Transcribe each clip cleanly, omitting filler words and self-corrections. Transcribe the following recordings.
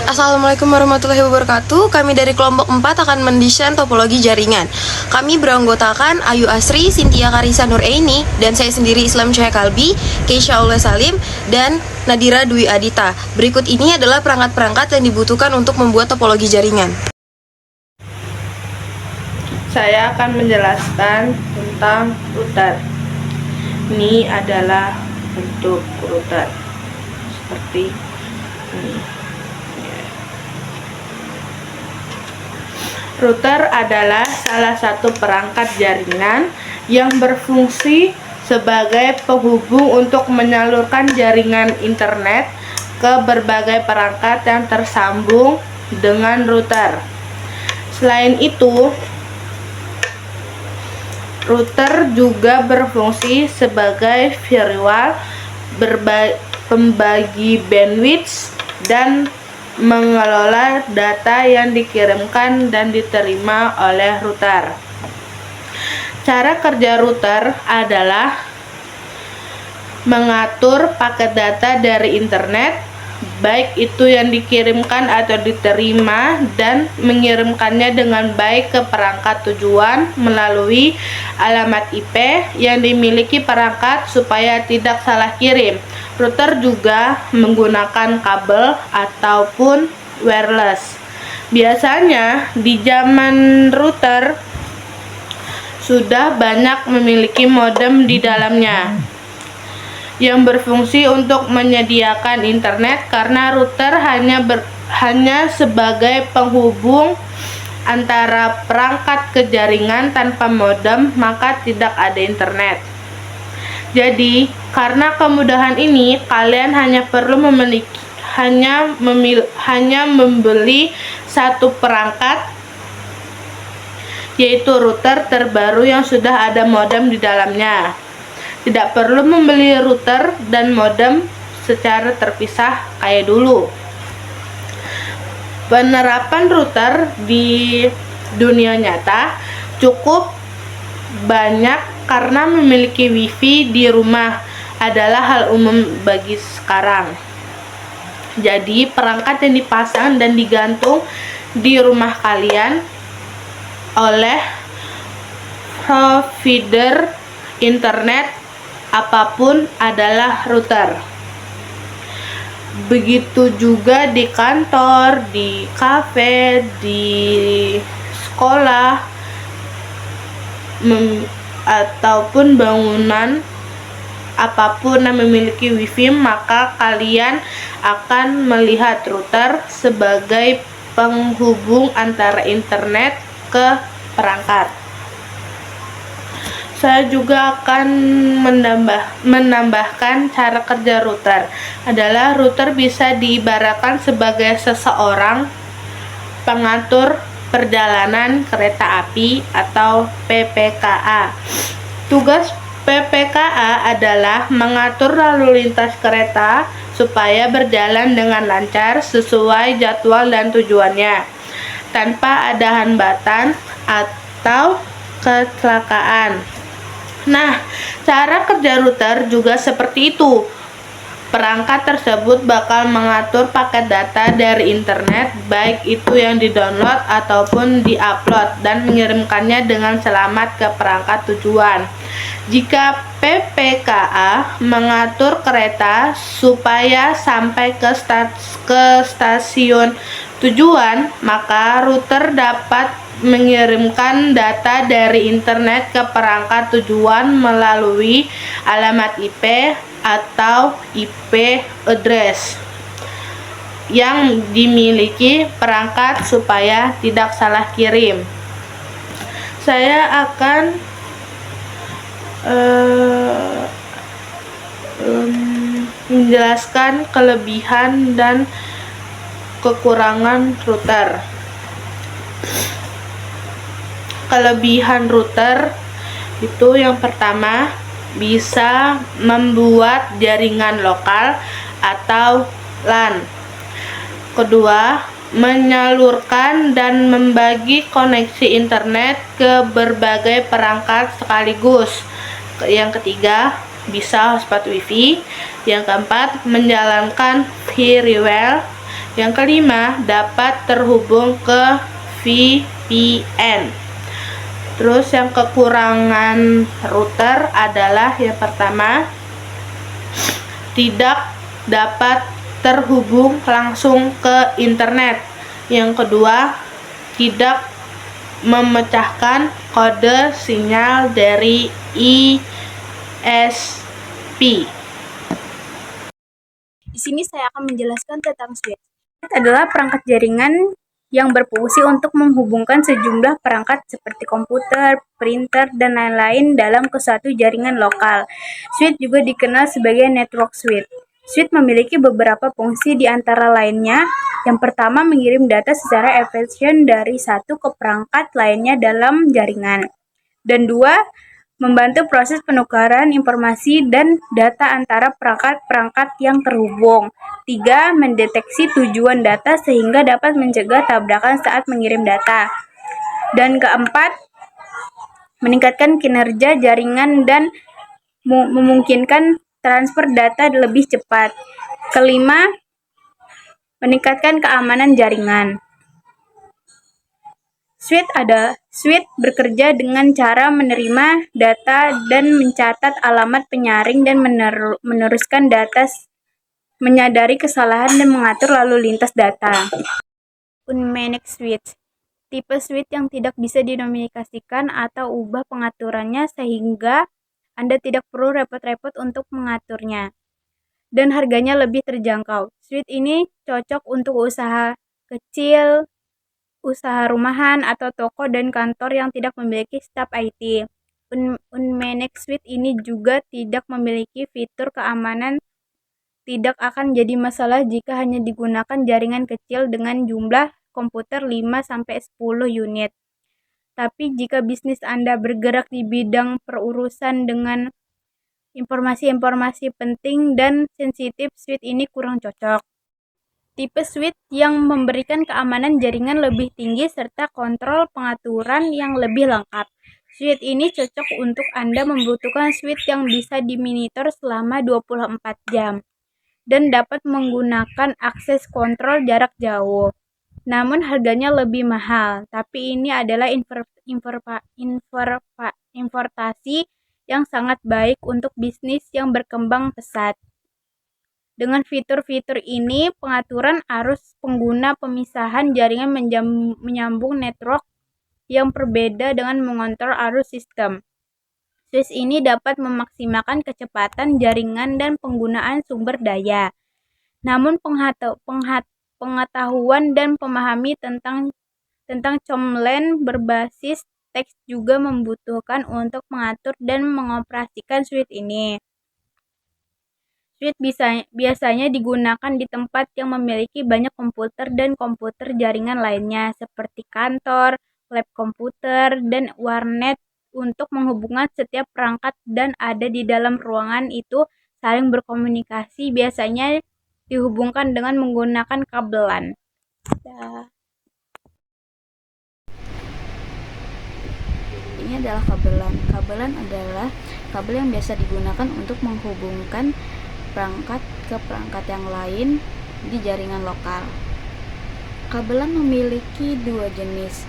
Assalamualaikum warahmatullahi wabarakatuh. Kami dari kelompok 4 akan mendesain topologi jaringan. Kami beranggotakan Ayu Asri, Cynthia Karisa Nuraini, dan saya sendiri Islam Syah Kalbi, Keisha Aula Salim, dan Nadira Dwi Adita. Berikut ini adalah perangkat-perangkat yang dibutuhkan untuk membuat topologi jaringan. Saya akan menjelaskan tentang router. Ini adalah bentuk router seperti ini. Router adalah salah satu perangkat jaringan yang berfungsi sebagai penghubung untuk menyalurkan jaringan internet ke berbagai perangkat yang tersambung dengan router. Selain itu, router juga berfungsi sebagai firewall, pembagi bandwidth, dan mengelola data yang dikirimkan dan diterima oleh router. Cara kerja router adalah mengatur paket data dari internet, baik itu yang dikirimkan atau diterima, dan mengirimkannya dengan baik ke perangkat tujuan melalui alamat IP yang dimiliki perangkat supaya tidak salah kirim. Router juga menggunakan kabel ataupun wireless. Biasanya di zaman router sudah banyak memiliki modem di dalamnya yang berfungsi untuk menyediakan internet, karena router hanya sebagai penghubung antara perangkat ke jaringan. Tanpa modem maka tidak ada internet. Jadi, karena kemudahan ini, kalian hanya perlu membeli satu perangkat, yaitu router terbaru yang sudah ada modem di dalamnya. Tidak perlu membeli router dan modem secara terpisah kayak dulu. Penerapan router di dunia nyata cukup banyak karena memiliki wifi di rumah adalah hal umum bagi sekarang. Jadi, perangkat yang dipasang dan digantung di rumah kalian oleh provider internet apapun adalah router. Begitu juga di kantor, di kafe, di sekolah, ataupun bangunan apapun yang memiliki wifi, maka kalian akan melihat router sebagai penghubung antara internet ke perangkat. Saya juga akan menambahkan cara kerja router. Router bisa diibaratkan sebagai seseorang pengatur perjalanan kereta api atau PPKA. Tugas PPKA adalah mengatur lalu lintas kereta supaya berjalan dengan lancar sesuai jadwal dan tujuannya, tanpa ada hambatan atau kecelakaan. Nah, cara kerja router juga seperti itu. Perangkat tersebut bakal mengatur paket data dari internet, baik itu yang di-download ataupun di-upload, dan mengirimkannya dengan selamat ke perangkat tujuan. Jika PPKA mengatur kereta supaya sampai ke stasiun tujuan, maka router dapat mengirimkan data dari internet ke perangkat tujuan melalui alamat IP atau IP address yang dimiliki perangkat supaya tidak salah kirim. Saya akan menjelaskan kelebihan dan kekurangan router. Kelebihan router itu yang pertama, bisa membuat jaringan lokal atau LAN. Kedua, menyalurkan dan membagi koneksi internet ke berbagai perangkat sekaligus. Yang ketiga, bisa hotspot wifi. Yang keempat, menjalankan firewall. Yang kelima, dapat terhubung ke VPN. Terus yang kekurangan router adalah yang pertama, tidak dapat terhubung langsung ke internet. Yang kedua, tidak memecahkan kode sinyal dari ISP. Di sini saya akan menjelaskan tentang switch. Switch adalah perangkat jaringan yang berfungsi untuk menghubungkan sejumlah perangkat seperti komputer, printer, dan lain-lain dalam ke suatu jaringan lokal. Switch juga dikenal sebagai network switch. Switch memiliki beberapa fungsi di antara lainnya. Yang pertama, mengirim data secara efisien dari satu ke perangkat lainnya dalam jaringan. Dan dua, membantu proses penukaran informasi dan data antara perangkat-perangkat yang terhubung. 3. Mendeteksi tujuan data sehingga dapat mencegah tabrakan saat mengirim data. Dan keempat, meningkatkan kinerja jaringan dan memungkinkan transfer data lebih cepat. Kelima, meningkatkan keamanan jaringan. Switch bekerja dengan cara menerima data dan mencatat alamat penyaring dan meneruskan data, menyadari kesalahan dan mengatur lalu lintas data. Unmanaged switch, tipe switch yang tidak bisa dinominasikan atau ubah pengaturannya sehingga Anda tidak perlu repot-repot untuk mengaturnya. Dan harganya lebih terjangkau. Switch ini cocok untuk usaha kecil, usaha rumahan, atau toko dan kantor yang tidak memiliki staf IT. Unmanaged switch ini juga tidak memiliki fitur keamanan. Tidak akan jadi masalah jika hanya digunakan jaringan kecil dengan jumlah komputer 5-10 unit. Tapi jika bisnis Anda bergerak di bidang perurusan dengan informasi-informasi penting dan sensitif, switch ini kurang cocok. Tipe switch yang memberikan keamanan jaringan lebih tinggi serta kontrol pengaturan yang lebih lengkap. Switch ini cocok untuk Anda membutuhkan switch yang bisa dimonitor selama 24 jam dan dapat menggunakan akses kontrol jarak jauh. Namun harganya lebih mahal, tapi ini adalah investasi yang sangat baik untuk bisnis yang berkembang pesat. Dengan fitur-fitur ini, pengaturan arus pengguna, pemisahan jaringan menyambung network yang berbeda dengan mengontrol arus sistem. Switch ini dapat memaksimalkan kecepatan jaringan dan penggunaan sumber daya. Namun pengetahuan dan memahami tentang COM/LAN berbasis teks juga membutuhkan untuk mengatur dan mengoperasikan switch ini. Switch biasanya digunakan di tempat yang memiliki banyak komputer dan komputer jaringan lainnya seperti kantor, lab komputer, dan warnet untuk menghubungkan setiap perangkat dan ada di dalam ruangan itu saling berkomunikasi, biasanya dihubungkan dengan menggunakan kabelan. Ini adalah kabelan. Kabelan adalah kabel yang biasa digunakan untuk menghubungkan perangkat ke perangkat yang lain di jaringan lokal. Kabelan memiliki dua jenis,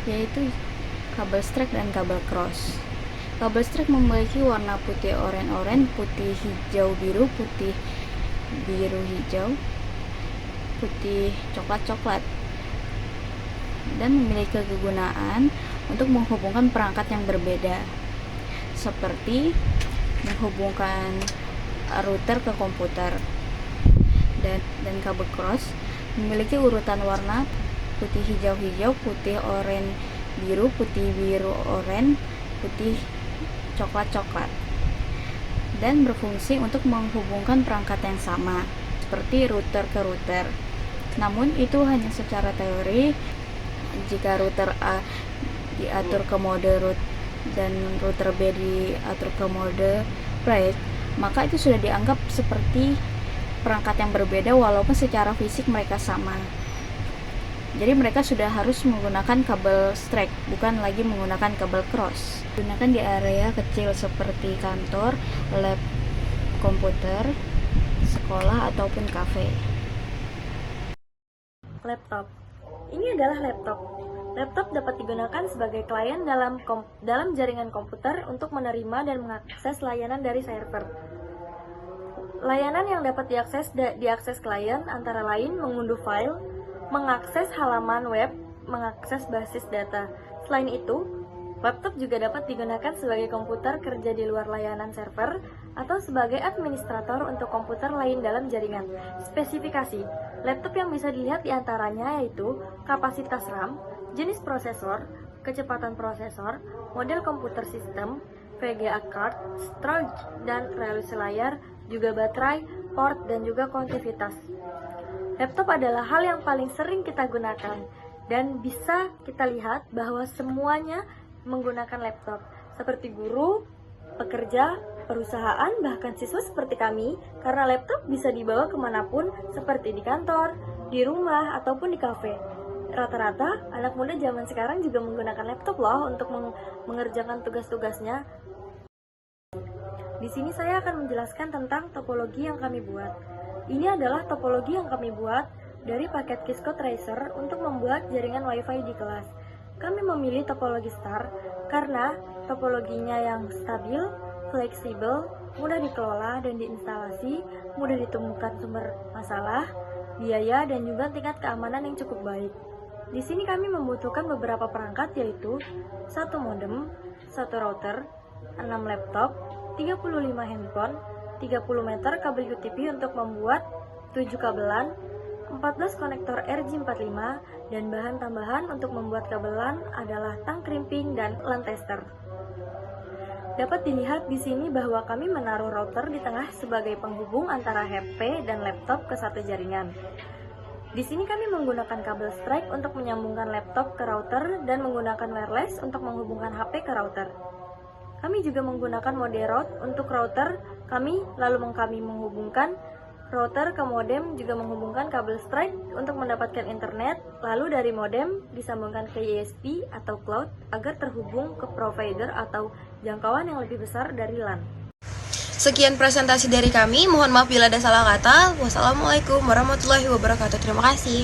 yaitu kabel straight dan kabel cross. Kabel straight memiliki warna putih oranye, putih hijau biru, putih biru hijau, putih coklat dan memiliki kegunaan untuk menghubungkan perangkat yang berbeda, seperti menghubungkan router ke komputer. Dan kabel cross memiliki urutan warna putih hijau-hijau, putih oranye biru, putih biru oranye, putih coklat dan berfungsi untuk menghubungkan perangkat yang sama seperti router ke router. Namun itu hanya secara teori. Jika router A diatur ke mode root dan router B diatur ke mode break, maka itu sudah dianggap seperti perangkat yang berbeda walaupun secara fisik mereka sama. Jadi mereka sudah harus menggunakan kabel straight, bukan lagi menggunakan kabel cross. Gunakan di area kecil seperti kantor, lab komputer, sekolah ataupun kafe. Laptop. Ini adalah laptop. Laptop dapat digunakan sebagai klien dalam jaringan komputer untuk menerima dan mengakses layanan dari server. Layanan yang dapat diakses klien antara lain mengunduh file, mengakses halaman web, mengakses basis data. Selain itu, laptop juga dapat digunakan sebagai komputer kerja di luar layanan server atau sebagai administrator untuk komputer lain dalam jaringan. Spesifikasi laptop yang bisa dilihat diantaranya yaitu kapasitas RAM, jenis prosesor, kecepatan prosesor, model komputer sistem, VGA card, storage dan resolusi layar, juga baterai, port, dan juga konektivitas. Laptop adalah hal yang paling sering kita gunakan dan bisa kita lihat bahwa semuanya menggunakan laptop, seperti guru, pekerja, perusahaan, bahkan siswa seperti kami, karena laptop bisa dibawa kemanapun seperti di kantor, di rumah, ataupun di kafe. Rata-rata anak muda zaman sekarang juga menggunakan laptop loh untuk mengerjakan tugas-tugasnya. Di sini saya akan menjelaskan tentang topologi yang kami buat. Ini adalah topologi yang kami buat dari paket Cisco Tracer untuk membuat jaringan WiFi di kelas. Kami memilih topologi STAR karena topologinya yang stabil, fleksibel, mudah dikelola dan diinstalasi, mudah ditemukan sumber masalah, biaya, dan juga tingkat keamanan yang cukup baik. Di sini kami membutuhkan beberapa perangkat yaitu 1 modem, 1 router, 6 laptop, 35 handphone, 30 meter kabel UTP untuk membuat 7 kabelan, 14 konektor RJ45, dan bahan tambahan untuk membuat kabelan adalah tang crimping dan LAN tester. Dapat dilihat di sini bahwa kami menaruh router di tengah sebagai penghubung antara HP dan laptop ke satu jaringan. Di sini kami menggunakan kabel strike untuk menyambungkan laptop ke router dan menggunakan wireless untuk menghubungkan HP ke router. Kami juga menggunakan mode route untuk router kami menghubungkan router ke modem, juga menghubungkan kabel strike untuk mendapatkan internet, lalu dari modem disambungkan ke ISP atau cloud agar terhubung ke provider atau jangkauan yang lebih besar dari LAN. Sekian presentasi dari kami, mohon maaf bila ada salah kata. Wassalamualaikum warahmatullahi wabarakatuh. Terima kasih.